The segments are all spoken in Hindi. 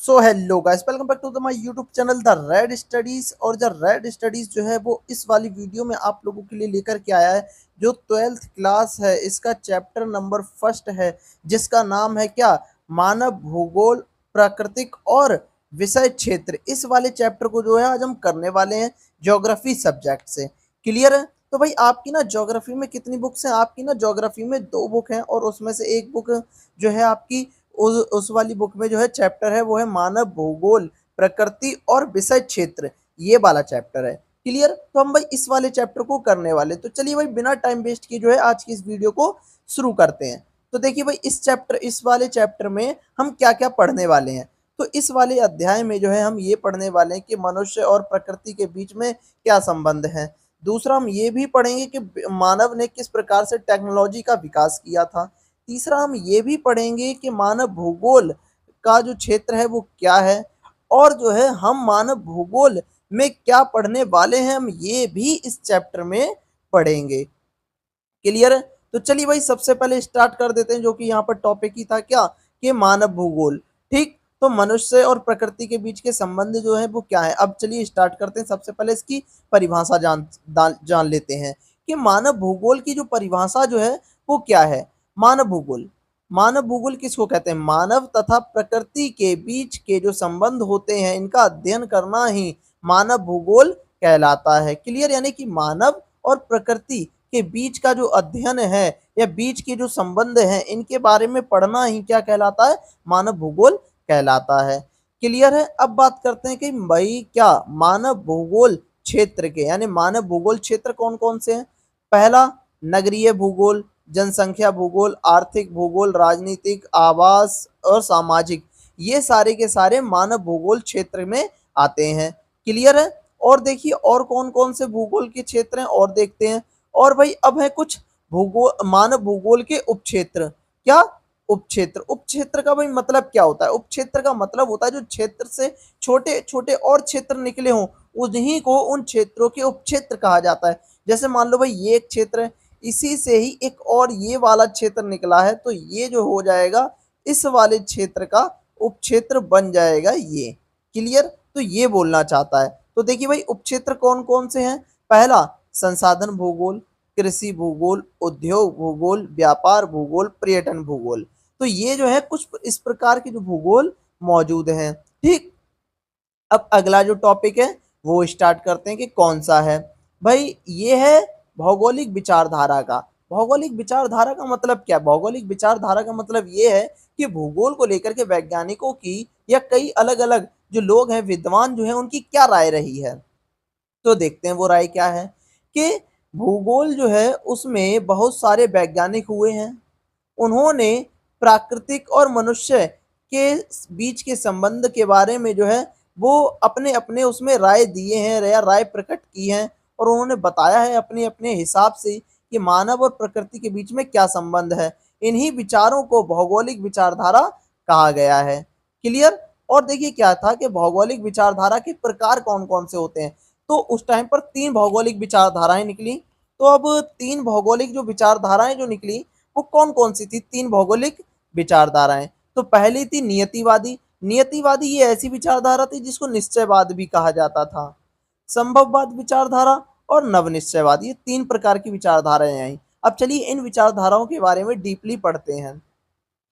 So hello guys, welcome back to the my YouTube channel the red studies. और जो रेड स्टडीज जो है वो इस वाली वीडियो में आप लोगों के लिए लेकर के आया है। जो 12th क्लास है इसका चैप्टर नंबर फर्स्ट है, जिसका नाम है क्या, मानव भूगोल, प्राकृतिक और विषय क्षेत्र। इस वाले चैप्टर को जो है आज हम करने वाले हैं ज्योग्राफी सब्जेक्ट से। क्लियर है? तो भाई आपकी ना ज्योग्राफी में कितनी बुक्स हैं? आपकी ना ज्योग्राफी में 2 बुक हैं और उसमें से एक बुक जो है आपकी उस वाली बुक में जो है चैप्टर है वो है मानव भूगोल, प्रकृति और विषय क्षेत्र। ये वाला चैप्टर है। क्लियर? तो हम भाई इस वाले चैप्टर को करने वाले, तो चलिए भाई बिना टाइम वेस्ट किए जो है आज की इस वीडियो को शुरू करते हैं। तो देखिए भाई इस वाले चैप्टर में हम क्या क्या पढ़ने वाले हैं। तो इस वाले अध्याय में जो है हम ये पढ़ने वाले हैं कि मनुष्य और प्रकृति के बीच में क्या संबंध है। दूसरा हम ये भी पढ़ेंगे कि मानव ने किस प्रकार से टेक्नोलॉजी का विकास किया था। तीसरा हम ये भी पढ़ेंगे कि मानव भूगोल का जो क्षेत्र है वो क्या है। और जो है हम मानव भूगोल में क्या पढ़ने वाले हैं, हम ये भी इस चैप्टर में पढ़ेंगे। क्लियर है? तो चलिए भाई सबसे पहले स्टार्ट कर देते हैं, जो कि यहाँ पर टॉपिक ही था क्या, कि मानव भूगोल। ठीक, तो मनुष्य और प्रकृति के बीच के संबंध जो है वो क्या है। अब चलिए स्टार्ट करते हैं। सबसे पहले इसकी परिभाषा जान लेते हैं कि मानव भूगोल की जो परिभाषा जो है वो क्या है। मानव भूगोल, मानव भूगोल किसको कहते हैं? मानव तथा प्रकृति के बीच के जो संबंध होते हैं इनका अध्ययन करना ही मानव भूगोल कहलाता है। क्लियर? यानी कि मानव और प्रकृति के बीच का जो अध्ययन है या बीच के जो संबंध हैं इनके बारे में पढ़ना ही क्या कहलाता है? मानव भूगोल कहलाता है। क्लियर है? अब बात करते हैं कि भाई क्या मानव भूगोल क्षेत्र के, यानी मानव भूगोल क्षेत्र कौन कौन से हैं। पहला, नगरीय भूगोल, जनसंख्या भूगोल, आर्थिक भूगोल, राजनीतिक, आवास और सामाजिक। ये सारे के सारे मानव भूगोल क्षेत्र में आते हैं। क्लियर है? और देखिए और कौन कौन से भूगोल के क्षेत्र हैं और देखते हैं। और भाई अब है कुछ भूगोल, मानव भूगोल के उपक्षेत्र। क्या? उपक्षेत्र। उपक्षेत्र का भाई मतलब क्या होता है? उपक्षेत्र का मतलब होता है जो क्षेत्र से छोटे छोटे और क्षेत्र निकले हों उन्हीं को उन क्षेत्रों के उपक्षेत्र कहा जाता है। जैसे मान लो भाई ये एक क्षेत्र है, इसी से ही एक और ये वाला क्षेत्र निकला है, तो ये जो हो जाएगा इस वाले क्षेत्र का उपक्षेत्र बन जाएगा ये। क्लियर? तो ये बोलना चाहता है। तो देखिए भाई उपक्षेत्र कौन कौन से हैं। पहला, संसाधन भूगोल, कृषि भूगोल, उद्योग भूगोल, व्यापार भूगोल, पर्यटन भूगोल। तो ये जो है कुछ इस प्रकार के जो भूगोल मौजूद हैं। ठीक, अब अगला जो टॉपिक है वो स्टार्ट करते हैं कि कौन सा है। भाई ये है भौगोलिक विचारधारा का। भौगोलिक विचारधारा का मतलब क्या? भौगोलिक विचारधारा का मतलब ये है कि भूगोल को लेकर के वैज्ञानिकों की या कई अलग अलग जो लोग हैं, विद्वान जो हैं, उनकी क्या राय रही है। तो देखते हैं वो राय क्या है कि भूगोल जो है उसमें बहुत सारे वैज्ञानिक हुए हैं। उन्होंने प्राकृतिक और मनुष्य के बीच के संबंध के बारे में जो है वो अपने अपने उसमें राय दिए हैं या राय प्रकट की है। और उन्होंने बताया है अपने अपने हिसाब से कि मानव और प्रकृति के बीच में क्या संबंध है। इन्हीं विचारों को भौगोलिक विचारधारा कहा गया है। क्लियर? और देखिए क्या था कि भौगोलिक विचारधारा के प्रकार कौन कौन से होते हैं। तो उस टाइम पर 3 भौगोलिक विचारधाराएं निकली। तो अब 3 भौगोलिक जो विचारधाराएं जो निकली वो कौन कौन सी थी? 3 भौगोलिक विचारधाराएं। तो पहली थी नियतिवादी। नियतिवादी ये ऐसी विचारधारा थी जिसको निश्चयवाद भी कहा जाता था। संभववाद विचारधारा और नवनिश्चयवाद, ये 3 प्रकार की विचारधाराएं आई। अब चलिए इन विचारधाराओं के बारे में डीपली पढ़ते हैं।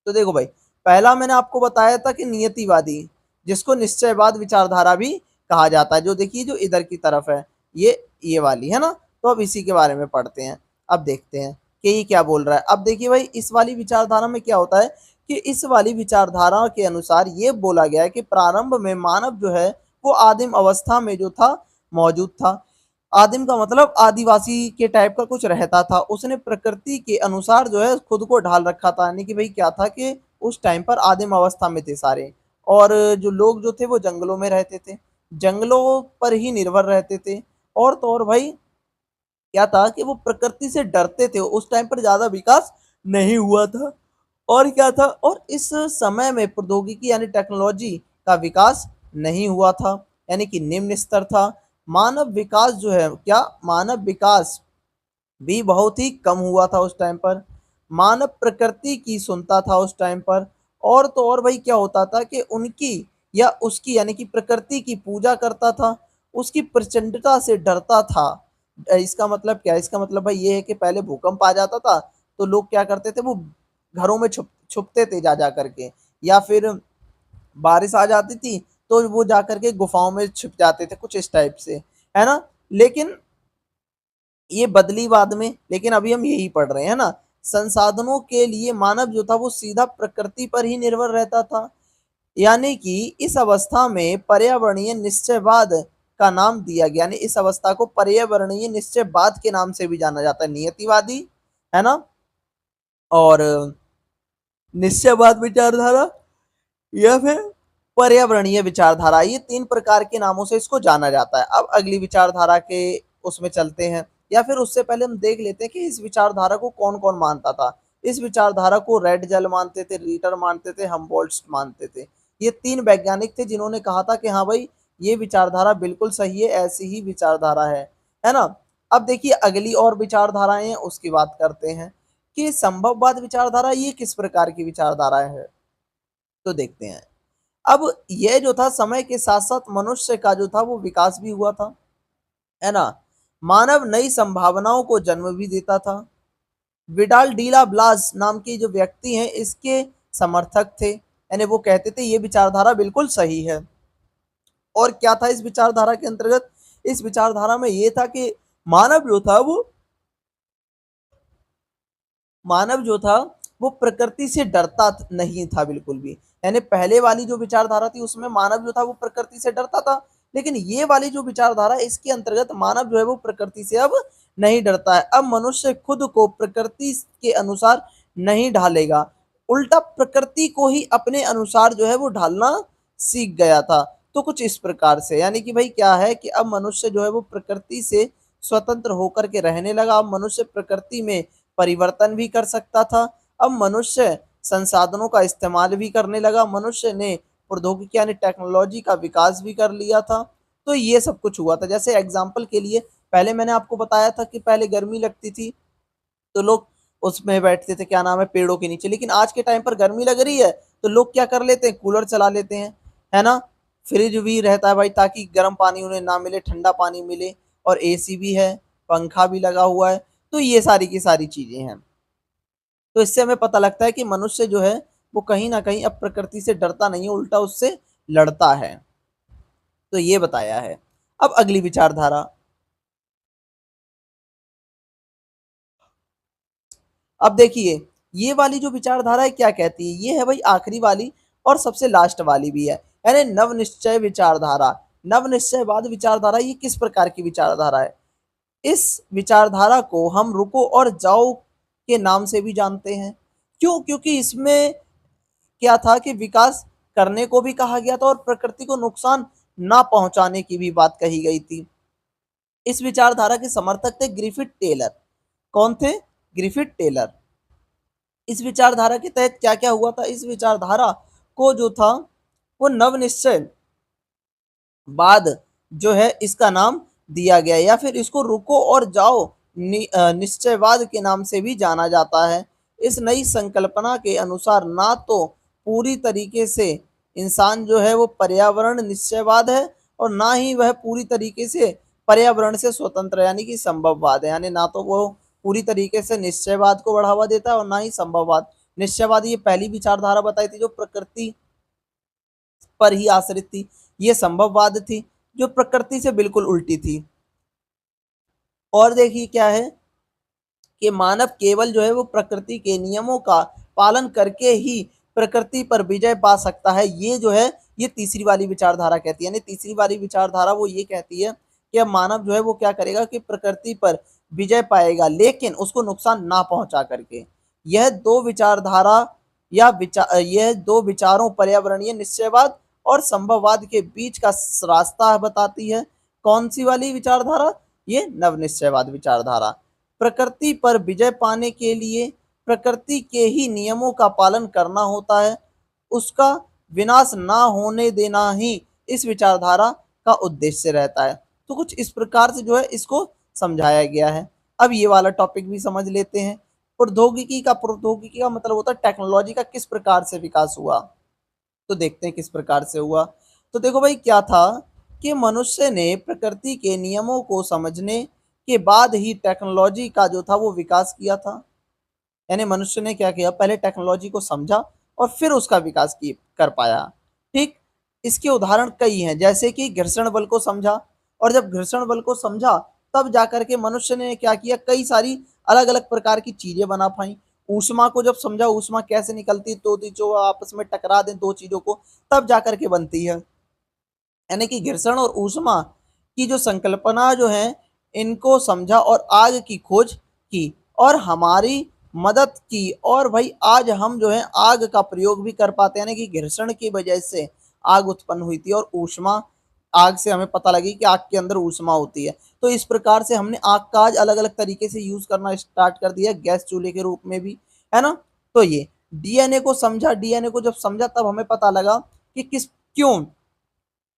तो देखो भाई, पहला मैंने आपको बताया था कि नियतिवादी, जिसको निश्चयवाद विचारधारा भी कहा जाता है। जो देखिए जो इधर की तरफ है ये वाली है ना। तो अब इसी के बारे में पढ़ते हैं। अब देखते हैं कि ये क्या बोल रहा है। अब देखिए भाई इस वाली विचारधारा में क्या होता है कि इस वाली विचारधारा के अनुसार ये बोला गया है कि प्रारंभ में मानव जो है वो आदिम अवस्था में जो था मौजूद था। आदिम का मतलब आदिवासी के टाइप का कुछ रहता था। उसने प्रकृति के अनुसार जो है खुद को ढाल रखा था। यानी कि भाई क्या था कि उस टाइम पर आदिम अवस्था में थे सारे। और जो लोग जो थे वो जंगलों में रहते थे, जंगलों पर ही निर्भर रहते थे। और तो और भाई क्या था कि वो प्रकृति से डरते थे। उस टाइम पर ज्यादा विकास नहीं हुआ था। और क्या था, और इस समय में प्रौद्योगिकी यानी टेक्नोलॉजी का विकास नहीं हुआ था, यानी कि निम्न स्तर था। मानव विकास जो है क्या, मानव विकास भी बहुत ही कम हुआ था उस टाइम पर। मानव प्रकृति की सुनता था उस टाइम पर। और तो और भाई क्या होता था कि उनकी या उसकी यानी कि प्रकृति की पूजा करता था, उसकी प्रचंडता से डरता था। इसका मतलब क्या है? इसका मतलब भाई ये है कि पहले भूकंप आ जाता था तो लोग क्या करते थे, वो घरों में छुपते थे जा जा करके, या फिर बारिश आ जाती थी तो वो जा करके गुफाओं में छुप जाते थे, कुछ इस टाइप से, है ना। लेकिन ये बदली बाद में, लेकिन अभी हम यही पढ़ रहे हैं ना। संसाधनों के लिए मानव जो था वो सीधा प्रकृति पर ही निर्भर रहता था। यानी कि इस अवस्था में पर्यावरणीय निश्चयवाद का नाम दिया गया, यानी इस अवस्था को पर्यावरणीय निश्चयवाद के नाम से भी जाना जाता है, नियतिवादी, है ना। और निश्चयवाद विचारधारा या फिर पर्यावरणीय विचारधारा, ये तीन प्रकार के नामों से इसको जाना जाता है। अब अगली विचारधारा के उसमें चलते हैं, या फिर उससे पहले हम देख लेते हैं कि इस विचारधारा को कौन कौन मानता था। इस विचारधारा को रेड जेल मानते थे, रीटर मानते थे, हम्बोल्ट्स मानते थे। ये तीन वैज्ञानिक थे जिन्होंने कहा था कि हाँ भाई, ये विचारधारा बिल्कुल सही है, ऐसी ही विचारधारा है ना। अब देखिए अगली और विचारधाराएं हैं, उसकी बात करते हैं कि संभववाद विचारधारा ये किस प्रकार की विचारधारा है, तो देखते हैं। अब यह जो था समय के साथ साथ मनुष्य का जो था वो विकास भी हुआ था, है ना। मानव नई संभावनाओं को जन्म भी देता था। विडाल डीला ब्लास नाम के जो व्यक्ति हैं इसके समर्थक थे, यानी वो कहते थे ये विचारधारा बिल्कुल सही है। और क्या था इस विचारधारा के अंतर्गत? इस विचारधारा में ये था कि मानव जो था वो मानव जो था वो प्रकृति से डरता नहीं था बिल्कुल भी। यानी पहले वाली जो विचारधारा थी उसमें मानव जो था वो प्रकृति से डरता था, लेकिन ये वाली जो विचारधारा है इसके अंतर्गत मानव जो है वो प्रकृति से अब नहीं डरता है। अब मनुष्य खुद को प्रकृति के अनुसार नहीं ढालेगा, उल्टा प्रकृति को ही अपने अनुसार जो है वो ढालना सीख गया था। तो कुछ इस प्रकार से, यानी कि भाई क्या है कि अब मनुष्य जो है वो प्रकृति से स्वतंत्र होकर के रहने लगा। अब मनुष्य प्रकृति में परिवर्तन भी कर सकता था। अब मनुष्य संसाधनों का इस्तेमाल भी करने लगा, मनुष्य ने प्रौद्योगिकी यानी टेक्नोलॉजी का विकास भी कर लिया था। तो ये सब कुछ हुआ था। जैसे एग्जाम्पल के लिए पहले मैंने आपको बताया था कि पहले गर्मी लगती थी तो लोग उसमें बैठते थे, क्या नाम है, पेड़ों के नीचे। लेकिन आज के टाइम पर गर्मी लग रही है तो लोग क्या कर लेते हैं, कूलर चला लेते हैं, है ना। फ्रिज भी रहता है भाई, ताकि गर्म पानी उन्हें ना मिले, ठंडा पानी मिले। और एसी भी है, पंखा भी लगा हुआ है। तो ये सारी की सारी चीजें हैं। तो इससे हमें पता लगता है कि मनुष्य जो है वो कहीं ना कहीं अब प्रकृति से डरता नहीं है, उल्टा उससे लड़ता है। तो ये बताया है। अब अगली विचारधारा, अब देखिए ये वाली जो विचारधारा है क्या कहती है, ये है भाई आखिरी वाली और सबसे लास्ट वाली भी है, यानी नव निश्चय विचारधारा। नव निश्चयवाद विचारधारा ये किस प्रकार की विचारधारा है? इस विचारधारा को हम रुको और जाओ के नाम से भी जानते हैं। क्यों? क्योंकि इसमें क्या था कि विकास करने को भी कहा गया था और प्रकृति को नुकसान ना पहुंचाने की भी बात कही गई थी। इस विचारधारा के समर्थक थे ग्रिफिथ टेलर। कौन थे? Griffith Taylor. इस विचारधारा के तहत क्या क्या हुआ था? इस विचारधारा को जो था वो नव निश्चय बाद जो है इसका नाम दिया गया, या फिर इसको रुको और जाओ निश्चयवाद के नाम से भी जाना जाता है। इस नई संकल्पना के अनुसार ना तो पूरी तरीके से इंसान जो है वो पर्यावरण निश्चयवाद है, और ना ही वह पूरी तरीके से पर्यावरण से स्वतंत्र यानी कि संभववाद है। यानी ना तो वो पूरी तरीके से निश्चयवाद को बढ़ावा देता है और ना ही संभववाद। निश्चयवाद ये पहली विचारधारा बताई थी जो प्रकृति पर ही आश्रित थी। ये संभववाद थी जो प्रकृति से बिल्कुल उल्टी थी। और देखिए क्या है कि मानव केवल जो है वो प्रकृति के नियमों का पालन करके ही प्रकृति पर विजय पा सकता है। ये जो है ये तीसरी वाली विचारधारा कहती है, यानी तीसरी वाली विचारधारा वो ये कहती है कि अब मानव जो है वो क्या करेगा कि प्रकृति पर विजय पाएगा, लेकिन उसको नुकसान ना पहुंचा करके। यह दो विचारधारा यह दो विचारों पर्यावरणीय निश्चयवाद और संभववाद के बीच का रास्ता बताती है। कौन सी वाली विचारधारा? ये नवनिश्चयवाद विचारधारा। प्रकृति पर विजय पाने के लिए प्रकृति के ही नियमों का पालन करना होता है, उसका विनाश ना होने देना ही इस विचारधारा का उद्देश्य रहता है। तो कुछ इस प्रकार से जो है इसको समझाया गया है। अब ये वाला टॉपिक भी समझ लेते हैं। प्रौद्योगिकी का मतलब होता है टेक्नोलॉजी का किस प्रकार से विकास हुआ। तो देखते हैं किस प्रकार से हुआ। तो देखो भाई क्या था कि मनुष्य ने प्रकृति के नियमों को समझने के बाद ही टेक्नोलॉजी का जो था वो विकास किया था। यानी मनुष्य ने क्या किया, पहले टेक्नोलॉजी को समझा और फिर उसका विकास की कर पाया। ठीक, इसके उदाहरण कई हैं, जैसे कि घर्षण बल को समझा, और जब घर्षण बल को समझा तब जाकर के मनुष्य ने क्या किया, कई सारी अलग अलग प्रकार की चीजें बना पाई। ऊष्मा को जब समझा, ऊष्मा कैसे निकलती, तो जो आपस में टकरा दें दो चीजों को, तब जाकर के बनती है। यानी कि घर्षण और ऊष्मा की जो संकल्पना जो है, इनको समझा और आग की खोज की और हमारी मदद की। और भाई आज हम जो है आग का प्रयोग भी कर पाते हैं, यानी कि घर्षण की वजह से आग उत्पन्न हुई थी और ऊष्मा, आग से हमें पता लगी कि आग के अंदर ऊष्मा होती है। तो इस प्रकार से हमने आग का आज अलग अलग तरीके से यूज करना स्टार्ट कर दिया, गैस चूल्हे के रूप में भी, है ना। तो ये डीएनए को समझा, डीएनए को जब समझा तब हमें पता लगा कि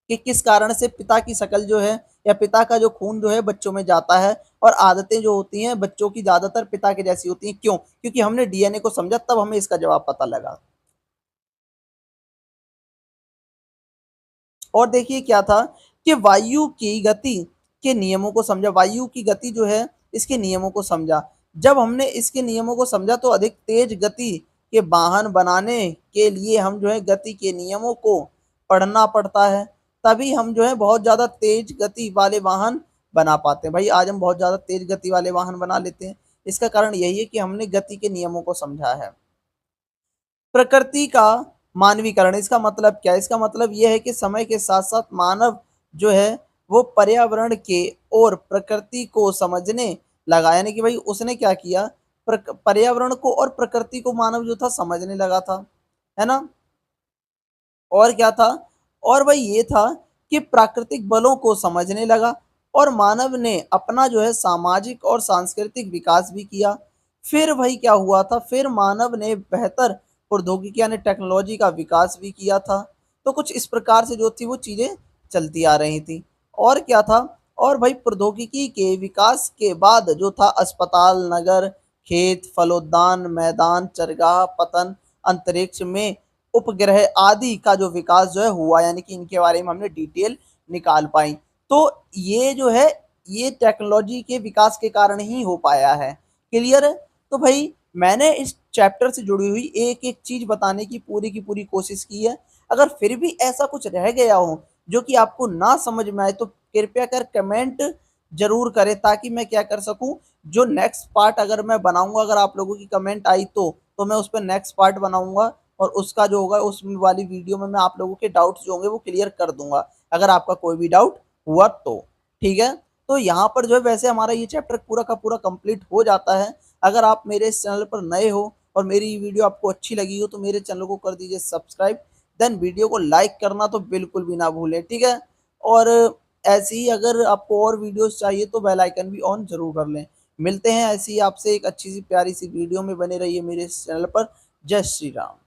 किस कारण से पिता की शक्ल जो है या पिता का जो खून जो है बच्चों में जाता है, और आदतें जो होती हैं बच्चों की ज्यादातर पिता के जैसी होती हैं। क्यों? क्योंकि हमने डीएनए को समझा, तब हमें इसका जवाब पता लगा। और देखिए क्या था कि वायु की गति के नियमों को समझा, वायु की गति जो है इसके नियमों को समझा। जब हमने इसके नियमों को समझा तो अधिक तेज गति के वाहन बनाने के लिए हम जो है गति के नियमों को पढ़ना पड़ता है, तभी हम जो है बहुत ज्यादा तेज गति वाले वाहन बना पाते हैं। भाई आज हम बहुत ज्यादा तेज गति वाले वाहन बना लेते हैं, इसका कारण यही है कि हमने गति के नियमों को समझा है। प्रकृति का मानवीकरण, इसका मतलब क्या है? इसका मतलब यह है कि समय के साथ साथ मानव जो है वो पर्यावरण के और प्रकृति को समझने लगा। यानी कि भाई उसने क्या किया, पर्यावरण को और प्रकृति को मानव जो था समझने लगा था, है ना। और क्या था, और भाई ये था कि प्राकृतिक बलों को समझने लगा, और मानव ने अपना जो है सामाजिक और सांस्कृतिक विकास भी किया। फिर भाई क्या हुआ था, फिर मानव ने बेहतर प्रौद्योगिकी यानी टेक्नोलॉजी का विकास भी किया था। तो कुछ इस प्रकार से जो थी वो चीजें चलती आ रही थी। और क्या था, और भाई प्रौद्योगिकी के विकास के बाद जो था अस्पताल, नगर, खेत, फलोद्यान, मैदान, चरगाह, पतन, अंतरिक्ष में उपग्रह आदि का जो विकास जो है हुआ, यानी कि इनके बारे में हमने डिटेल निकाल पाई। तो ये जो है ये टेक्नोलॉजी के विकास के कारण ही हो पाया है। क्लियर है? तो भाई मैंने इस चैप्टर से जुड़ी हुई एक एक चीज बताने की पूरी कोशिश की है। अगर फिर भी ऐसा कुछ रह गया हो जो कि आपको ना समझ में आए तो कृपया कर कमेंट जरूर करें, ताकि मैं क्या कर सकूं, जो नेक्स्ट पार्ट अगर मैं बनाऊंगा, अगर आप लोगों की कमेंट आई तो मैं उस पर नेक्स्ट पार्ट बनाऊंगा, और उसका जो होगा उस वाली वीडियो में मैं आप लोगों के डाउट्स जो होंगे वो क्लियर कर दूंगा, अगर आपका कोई भी डाउट हुआ तो। ठीक है, तो यहाँ पर जो है वैसे हमारा ये चैप्टर पूरा का पूरा कंप्लीट हो जाता है। अगर आप मेरे इस चैनल पर नए हो और मेरी वीडियो आपको अच्छी लगी हो तो मेरे चैनल को कर दीजिए सब्सक्राइब, देन वीडियो को लाइक करना तो बिल्कुल भी ना भूलें। ठीक है, और ऐसे ही अगर आपको और वीडियोस चाहिए तो बेल आइकन भी ऑन जरूर कर लें। मिलते हैं ऐसी ही आपसे एक अच्छी सी प्यारी सी वीडियो में, बने रहिए मेरे इस चैनल पर। जय श्री राम।